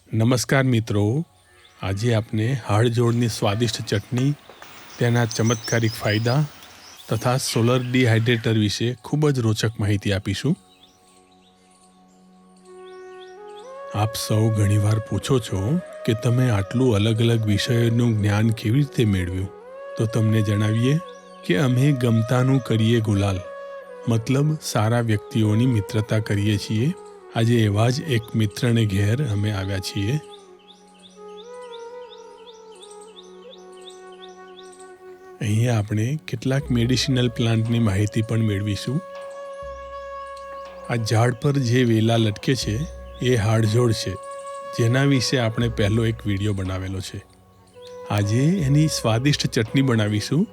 નમસ્કાર મિત્રો, આજે આપણે હાડજોડની સ્વાદિષ્ટ ચટણી, તેના ચમત્કારિક ફાયદા તથા સોલર ડિહાઇડ્રેટર વિશે ખૂબ જ રોચક માહિતી આપીશું. આપ સૌ ઘણીવાર પૂછો છો કે તમે આટલું અલગ અલગ વિષયોનું જ્ઞાન કેવી રીતે મેળવ્યું? તો તમને જણાવીએ કે અમે ગમતાનું કરીએ ગુલાલ, મતલબ સારા વ્યક્તિઓની મિત્રતા કરીએ છીએ. આજે એવા જ એક મિત્રને ઘેર અમે આવ્યા છીએ. અહીંયા આપણે કેટલાક મેડિસિનલ પ્લાન્ટની માહિતી પણ મેળવીશું. આ ઝાડ પર જે વેલા લટકે છે એ હાડજોડ છે, જેના વિશે આપણે પહેલો એક વિડીયો બનાવેલો છે. આજે એની સ્વાદિષ્ટ ચટણી બનાવીશું,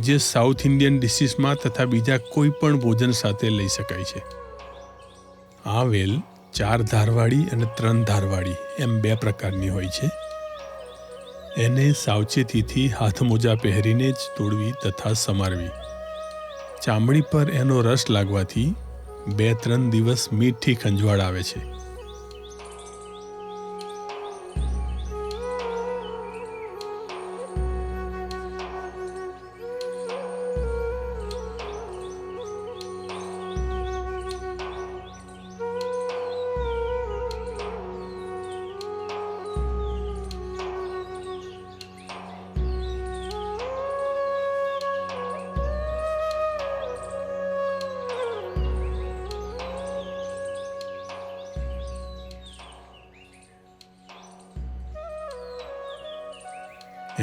જે સાઉથ ઇન્ડિયન ડિશિસમાં તથા બીજા કોઈ પણ ભોજન સાથે લઈ શકાય છે. આ વેલ 4 ધારવાળી અને 3 ધારવાળી એમ 2 પ્રકારની હોય છે. એને સાવચેતીથી હાથ મોજા પહેરીને જ તોડવી તથા સમારવી. ચામડી પર એનો રસ લાગવાથી 2-3 દિવસ મીઠી ખંજવાળ આવે છે.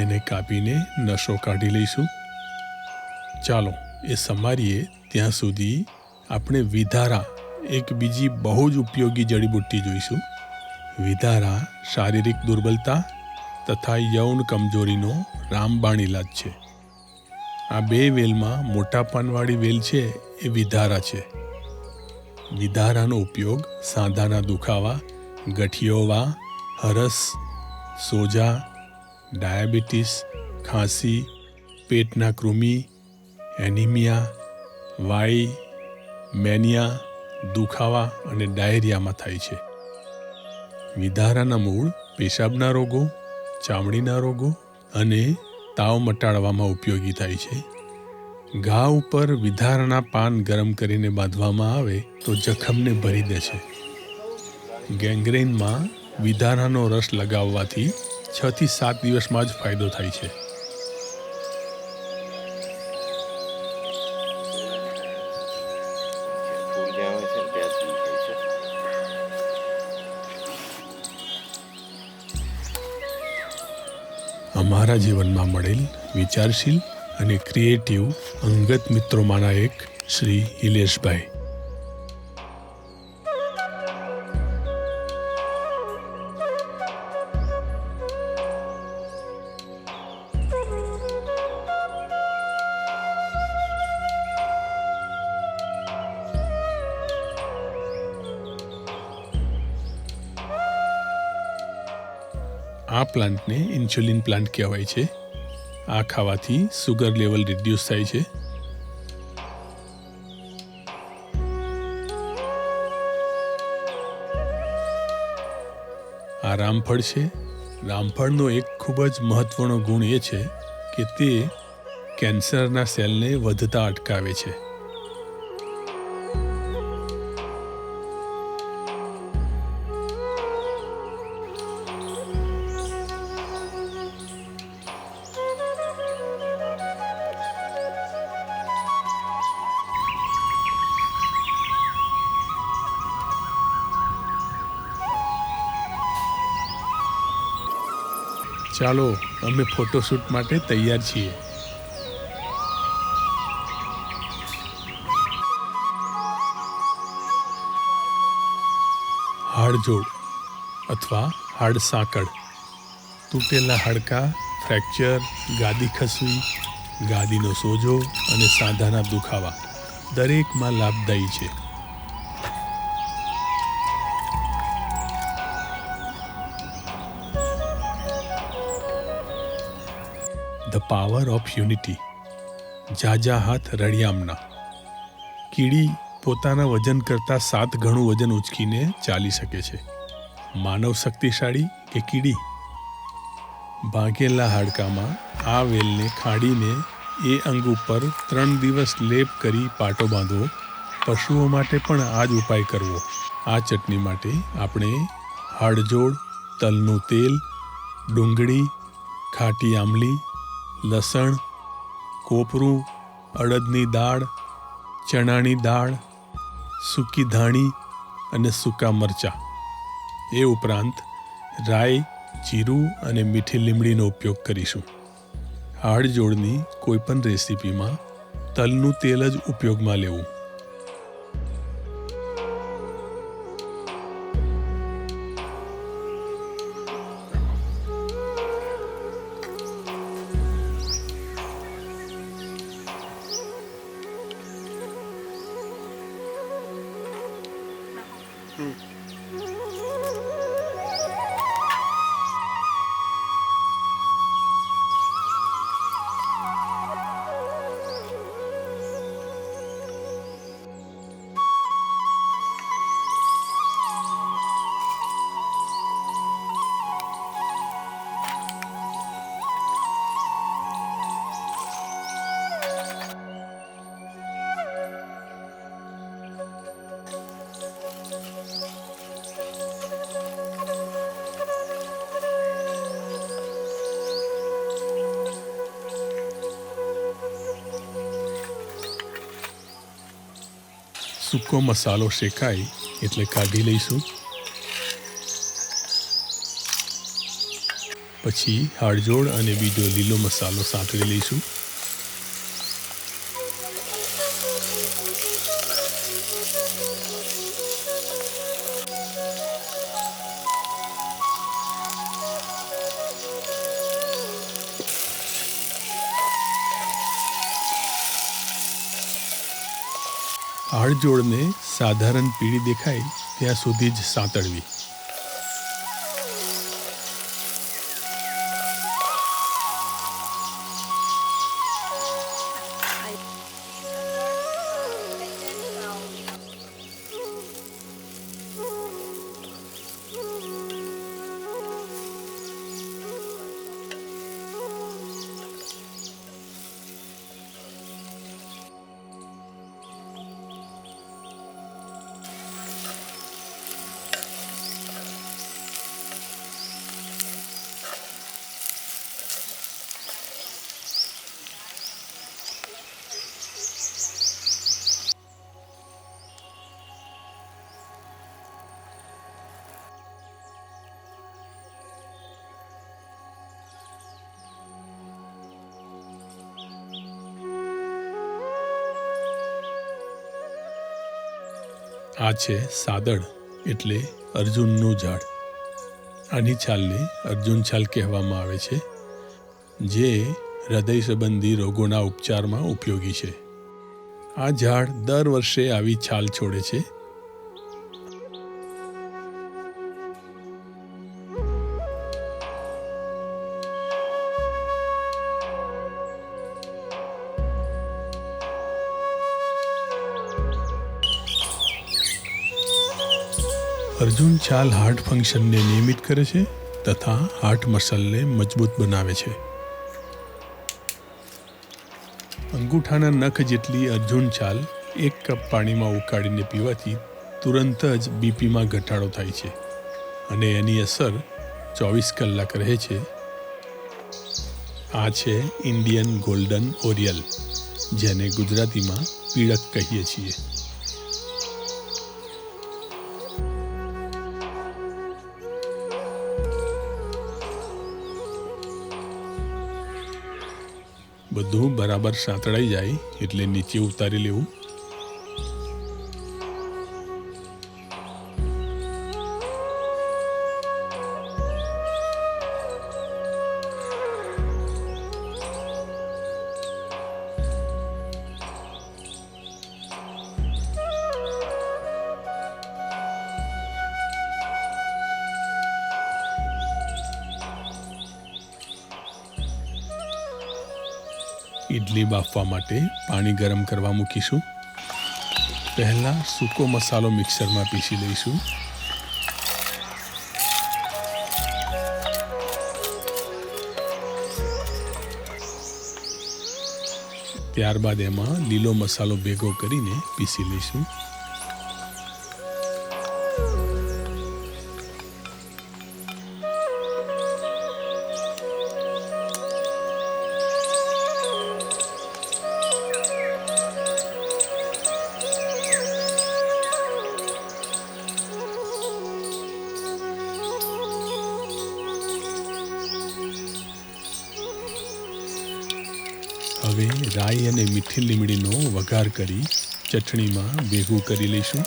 એને કાપીને નસો કાઢી લઈશું. ચાલો એ સમારીએ ત્યાં સુધી આપણે વિધારા, એક બીજી બહુ જ ઉપયોગી જડીબુટ્ટી જોઈશું. વિધારા શારીરિક દુર્બલતા તથા યૌન કમજોરીનો રામબાણ ઇલાજ છે. આ 2 વેલમાં મોટા પાનવાળી વેલ છે એ વિધારા છે. વિધારાનો ઉપયોગ સાંધાના દુખાવા, ગઠિયોવા, હરસ, સોજા, ડાયાબિટીસ, ખાંસી, પેટના કૃમિ, એનિમિયા, વાઈ, મેનિયા, દુખાવા અને ડાયરિયામાં થાય છે. વિધારાના મૂળ પેશાબના રોગો, ચામડીના રોગો અને તાવ મટાડવામાં ઉપયોગી થાય છે. ઘા ઉપર વિધારાના પાન ગરમ કરીને બાંધવામાં આવે તો જખમને ભરી દે છે. ગેંગ્રેનમાં વિધારાનો રસ લગાવવાથી 6 થી 7 દિવસમાં જ ફાયદો થાય છે. અમારા જીવનમાં મળેલ વિચારશીલ અને ક્રિએટિવ અંગત મિત્રોમાંના એક શ્રી હિલેશભાઈ. આ પ્લાન્ટને ઇન્સ્યુલિન પ્લાન્ટ કહેવાય છે. આ ખાવાથી સુગર લેવલ રિડ્યુસ થાય છે. આ રામફળ છે. રામફળનો એક ખૂબ જ મહત્વનો ગુણ એ છે કે તે કેન્સરના સેલને વધતા અટકાવે છે. ચાલો અમે ફોટોશૂટ માટે તૈયાર છીએ. હાડજોડ અથવા હાડસાંકળ, તૂટેલા હાડકાં, ફ્રેક્ચર, ગાદી ખસવી, ગાદીનો સોજો અને સાંધાના દુખાવા દરેકમાં લાભદાયી છે. The power of unity. જાજા હાથ રળિયામણા. કીડી પોતાના વજન કરતાં 7 ગણું વજન ઉચકીને ચાલી શકે છે. માનવ શક્તિશાળી કે કીડી? ભાંગેલા હાડકામાં આ વેલને ખાડીને એ અંગ ઉપર 3 દિવસ લેપ કરી પાટો બાંધવો. પશુઓ માટે પણ આ જ ઉપાય કરવો. આ ચટણી માટે આપણે હાડજોડ, તલનું તેલ, ડુંગળી, ખાટી આમલી, લસણ, કોપરું, અડદની દાળ, ચણાની દાળ, સૂકી ધાણી અને સૂકા મરચાં, એ ઉપરાંત રાઈ, જીરું અને મીઠી લીમડીનો ઉપયોગ કરીશું. હાડજોડની કોઈપણ રેસીપીમાં તલનું તેલ જ ઉપયોગમાં લેવું. સૂકો મસાલો શેકાય એટલે કાઢી લઈશું. પછી હાડજોડ અને બીજો લીલો મસાલો સાંતળી લઈશું. હાડજોડને સાધારણ પીળી દેખાય ત્યાં સુધી જ સાંતળવી. આ છે સાદડ એટલે અર્જુનનું ઝાડ. આની છાલને અર્જુન છાલ કહેવામાં આવે છે, જે હૃદય સંબંધી રોગોના ઉપચારમાં ઉપયોગી છે. આ ઝાડ દર વર્ષે આવી છાલ છોડે છે. અર્જુન છાલ હાર્ટ ફંક્શનને નિયમિત કરે છે તથા હાર્ટ મસલને મજબૂત બનાવે છે. અંગૂઠાના નખ જેટલી અર્જુન છાલ 1 કપ પાણીમાં ઉકાળીને પીવાથી તુરંત જ બીપીમાં ઘટાડો થાય છે અને એની અસર 24 કલાક રહે છે. આ છે ઇન્ડિયન ગોલ્ડન ઓરિયલ, જેને ગુજરાતીમાં પીળક કહીએ છીએ. બધું બરાબર સાંતળાઈ જાય એટલે નીચે ઉતારી લેવું. ઇડલી બાફવા માટે પાણી ગરમ કરવા મૂકીશું. પહેલાં સૂકો મસાલો મિક્સરમાં પીસી લઈશું. ત્યારબાદ એમાં લીલો મસાલો ભેગો કરીને પીસી લઈશું. હવે રાઈ અને મીઠી લીમડીનો વઘાર કરી ચટણીમાં ભેગું કરી લઈશું.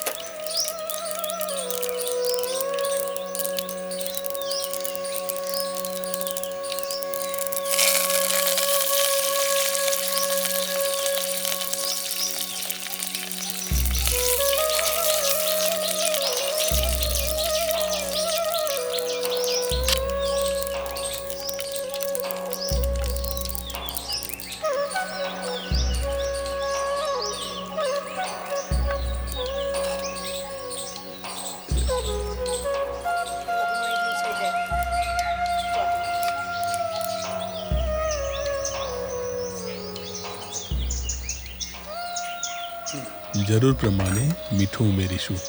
જરૂર પ્રમાણે મીઠું ઉમેરીશું.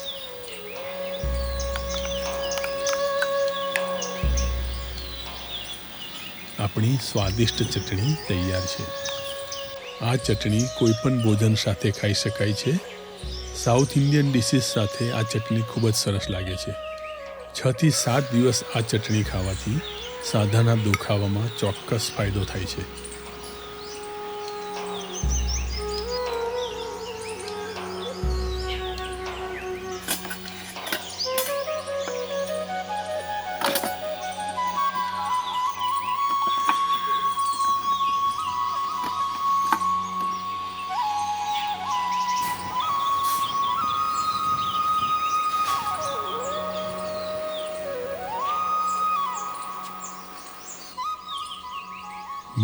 આપણી સ્વાદિષ્ટ ચટણી તૈયાર છે. આ ચટણી કોઈ પણ ભોજન સાથે ખાઈ શકાય છે. સાઉથ ઇન્ડિયન ડિશિસ સાથે આ ચટણી ખૂબ જ સરસ લાગે છે. 6 થી 7 દિવસ આ ચટણી ખાવાથી સાંધાના દુખાવામાં ચોક્કસ ફાયદો થાય છે.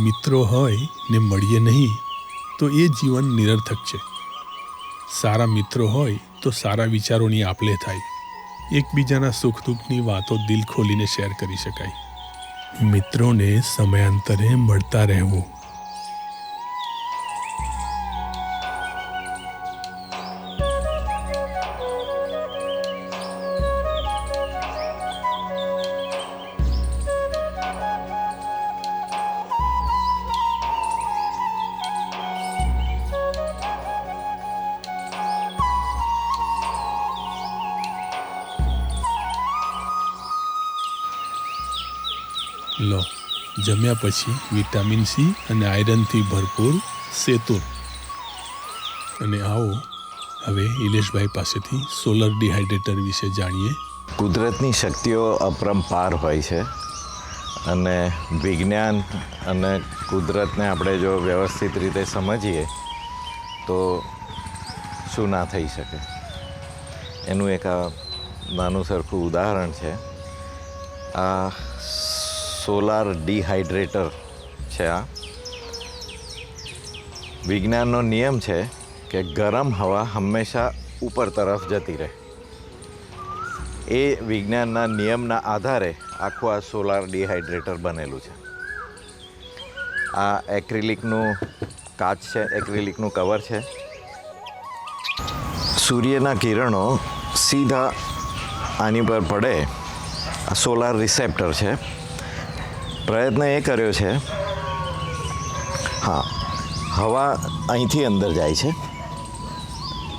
મિત્રો હોય ને મળીએ નહીં તો એ જીવન નિરર્થક છે. સારા મિત્રો હોય તો સારા વિચારોની આપ-લે થાય. એકબીજાના સુખ દુઃખની વાતો દિલ ખોલીને શેર કરી શકાય. મિત્રોને સમયાંતરે મળતા રહેવું. લો, જમ્યા પછી વિટામિન સી અને આયરનથી ભરપૂર સેતુર. અને આવો હવે ઇલેશભાઈ પાસેથી સોલર ડિહાઇડ્રેટર વિશે જાણીએ. કુદરતની શક્તિઓ અપરંપાર હોય છે અને વિજ્ઞાન અને કુદરતને આપણે જો વ્યવસ્થિત રીતે સમજીએ તો શું ના થઈ શકે. એનું એક નાનું સરખું ઉદાહરણ છે. આ સોલાર ડિહાઇડ્રેટર છે. આ વિજ્ઞાનનો નિયમ છે કે ગરમ હવા હંમેશા ઉપર તરફ જતી રહે. એ વિજ્ઞાનના નિયમના આધારે આખું આ સોલાર ડિહાઇડ્રેટર બનેલું છે. આ એક્રિલિકનું કાચ છે, એક્રિલિકનું કવર છે. સૂર્યના કિરણો સીધા આની પર પડે. આ સોલાર રિસેપ્ટર છે. પ્રયત્ન એ કર્યો છે, હા, હવા અહીંથી અંદર જાય છે,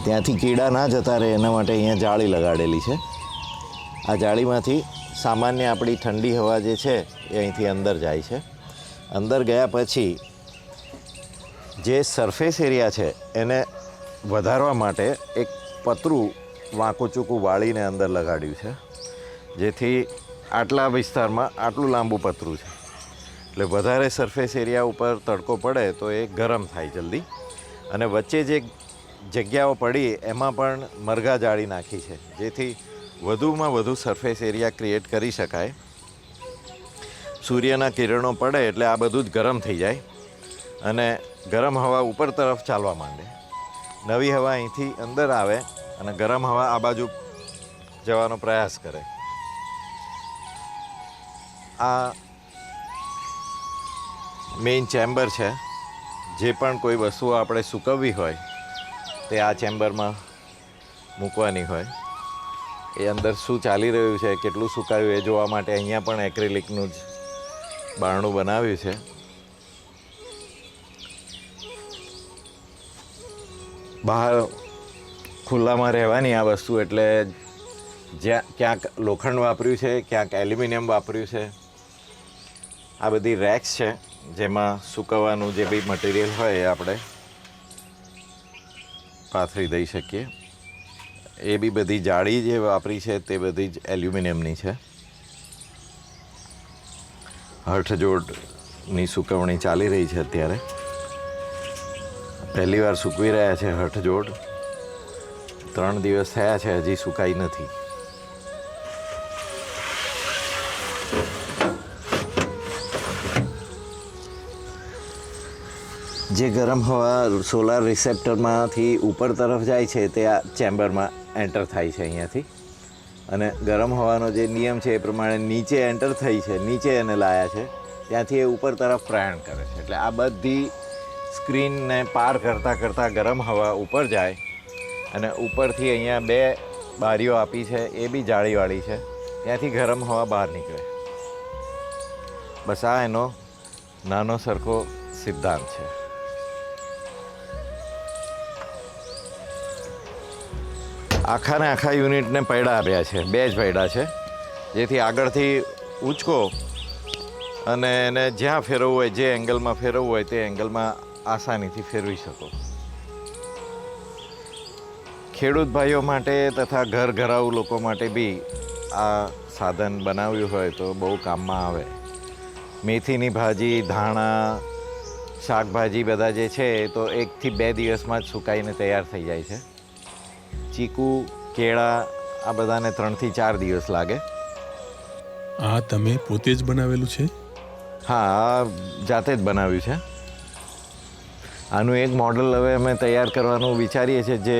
ત્યાંથી કીડા ના જતા રહે એના માટે અહીંયા જાળી લગાડેલી છે. આ જાળીમાંથી સામાન્ય આપણી ઠંડી હવા જે છે એ અહીંથી અંદર જાય છે. અંદર ગયા પછી જે સરફેસ એરિયા છે એને વધારવા માટે એક પતરું વાંકું ચૂકું વાળીને અંદર લગાડ્યું છે, જેથી આટલા વિસ્તારમાં આટલું લાંબુ પતરું છે એટલે વધારે સરફેસ એરિયા ઉપર તડકો પડે તો એ ગરમ થાય જલ્દી. અને વચ્ચે જે જગ્યાઓ પડી એમાં પણ મરઘા જાળી નાખી છે, જેથી વધુમાં વધુ સરફેસ એરિયા ક્રિએટ કરી શકાય. સૂર્યના કિરણો પડે એટલે આ બધું જ ગરમ થઈ જાય અને ગરમ હવા ઉપર તરફ ચાલવા માંડે. નવી હવા અહીંથી અંદર આવે અને ગરમ હવા આ બાજુ જવાનો પ્રયાસ કરે. આ મેઇન ચેમ્બર છે જે પણ કોઈ વસ્તુઓ આપણે સૂકવવી હોય તે આ ચેમ્બરમાં મૂકવાની હોય. એ અંદર શું ચાલી રહ્યું છે, કેટલું સુકાયું એ જોવા માટે અહીંયા પણ એક્રેલિકનું જ બારણું બનાવ્યું છે. બહાર ખુલ્લામાં રહેવાની આ વસ્તુ એટલે જ્યાં ક્યાંક લોખંડ વાપર્યું છે, ક્યાંક એલ્યુમિનિયમ વાપર્યું છે. આ બધી રેક્સ છે જેમાં સૂકવવાનું જે બી મટીરિયલ હોય એ આપણે પાથરી દઈ શકીએ. એ બી બધી જાળી જે વાપરી છે તે બધી જ એલ્યુમિનિયમની છે. હઠજોડની સૂકવણી ચાલી રહી છે અત્યારે. પહેલી વાર સૂકવી રહ્યા છે હઠજોડ. 3 દિવસ થયા છે, હજી સુકાઈ નથી. જે ગરમ હવા સોલાર રિસેપ્ટરમાંથી ઉપર તરફ જાય છે તે આ ચેમ્બરમાં એન્ટર થાય છે અહીંયાથી. અને ગરમ હવાનો જે નિયમ છે એ પ્રમાણે નીચે એન્ટર થઈ છે, નીચે એને લાયા છે, ત્યાંથી એ ઉપર તરફ પ્રયાણ કરે છે. એટલે આ બધી સ્ક્રીનને પાર કરતાં કરતાં ગરમ હવા ઉપર જાય અને ઉપરથી અહીંયા 2 બારીઓ આપી છે, એ બી જાળીવાળી છે, ત્યાંથી ગરમ હવા બહાર નીકળે. બસ આ એનો નાનો સરખો સિદ્ધાંત છે. આખાને આખા યુનિટને પૈડા આપ્યા છે, 2 જ પૈડા છે, જેથી આગળથી ઉંચકો અને એને જ્યાં ફેરવવું હોય, જે એંગલમાં ફેરવવું હોય તે એંગલમાં આસાનીથી ફેરવી શકો. ખેડૂત ભાઈઓ માટે તથા ઘરઘરાઉ લોકો માટે બી આ સાધન બનાવ્યું હોય તો બહુ કામમાં આવે. મેથીની ભાજી, ધાણા, શાકભાજી બધા જે છે એ તો 1 થી 2 દિવસમાં જ સુકાઈને તૈયાર થઈ જાય છે. ચીકુ, કેળા આ બધાને 3 થી 4 દિવસ લાગે. આ તમે પોતે જ બનાવેલું છે? હા, આ જાતે જ બનાવ્યું છે. આનું એક મોડલ હવે અમે તૈયાર કરવાનું વિચારીએ છીએ, જે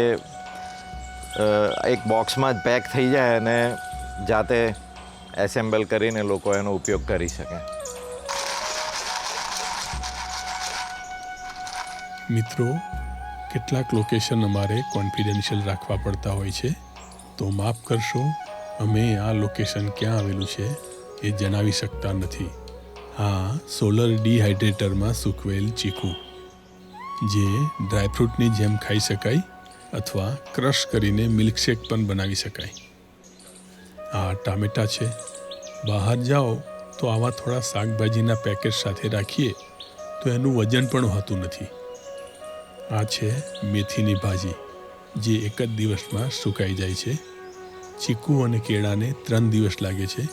એક બોક્સમાં જ પેક થઈ જાય અને જાતે એસેમ્બલ કરીને લોકો એનો ઉપયોગ કરી શકે. મિત્રો, કેટલાક લોકેશન અમારે કોન્ફિડેન્શિયલ રાખવા પડતા હોય છે, તો માફ કરશો, અમે આ લોકેશન ક્યાં આવેલું છે એ જણાવી શકતા નથી. હા, સોલર ડિહાઇડ્રેટરમાં સૂકવેલ ચીકુ, જે ડ્રાયફ્રૂટની જેમ ખાઈ શકાય અથવા ક્રશ કરીને મિલ્કશેક પણ બનાવી શકાય. આ ટામેટાં છે. બહાર જાઓ તો આવા થોડા શાકભાજીના પેકેટ સાથે રાખીએ તો એનું વજન પણ હોતું નથી. આ છે મેથીની ભાજી, જે 1 જ દિવસમાં સુકાઈ જાય છે. ચીકુ અને કેળાને 3 દિવસ લાગે છે.